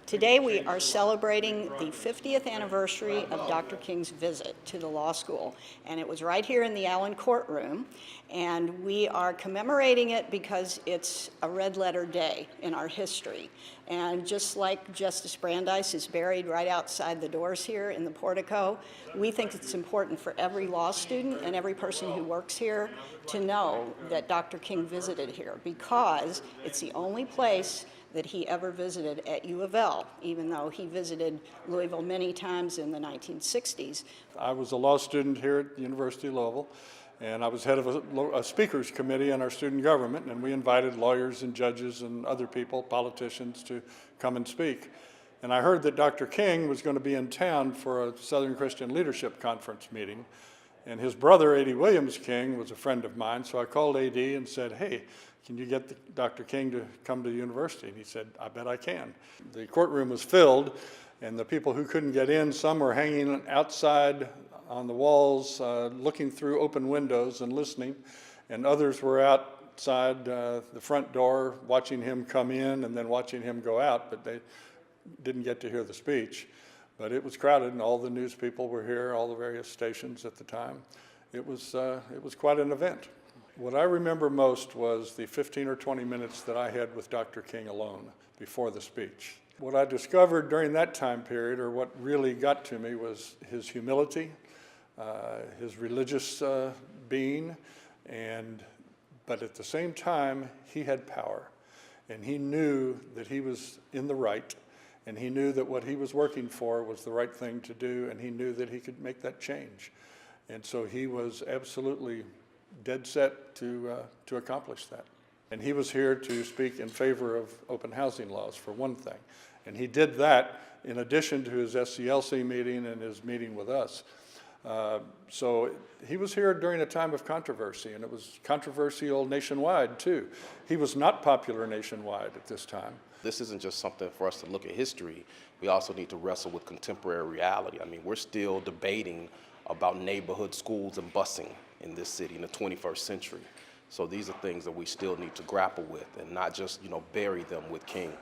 Today we are celebrating the 50th anniversary of Dr. King's visit to the law school, and it was right here in the Allen Courtroom, and we are commemorating it because it's a red letter day in our history. And just like Justice Brandeis is buried right outside the doors here in the portico, we think it's important for every law student and every person who works here to know that Dr. King visited here, because it's the only place that he ever visited at UofL, even though he visited Louisville many times in the 1960s. I was a law student here at the University of Louisville, and I was head of a speakers committee in our student government, and we invited lawyers and judges and other people, politicians, to come and speak. And I heard that Dr. King was going to be in town for a Southern Christian Leadership Conference meeting, and his brother, A.D. Williams King, was a friend of mine, so I called A.D. and said, "Hey, can you get Dr. King to come to the university?" And he said, "I bet I can." The courtroom was filled, and the people who couldn't get in, some were hanging outside on the walls, looking through open windows and listening, and others were outside the front door watching him come in and then watching him go out, but they didn't get to hear the speech. But it was crowded, and all the news people were here, all the various stations at the time. It was quite an event. What I remember most was the 15 or 20 minutes that I had with Dr. King alone before the speech. What I discovered during that time period, or what really got to me, was his humility, his religious being, but at the same time, he had power, and he knew that he was in the right, and he knew that what he was working for was the right thing to do, and he knew that he could make that change. And so he was absolutely dead set to accomplish that. And he was here to speak in favor of open housing laws, for one thing. And he did that in addition to his SCLC meeting and his meeting with us. So he was here during a time of controversy, and it was controversial nationwide too. He was not popular nationwide at this time. This isn't just something for us to look at history. We also need to wrestle with contemporary reality. I mean, we're still debating about neighborhood schools and busing in this city in the 21st century. So these are things that we still need to grapple with and not just, bury them with King.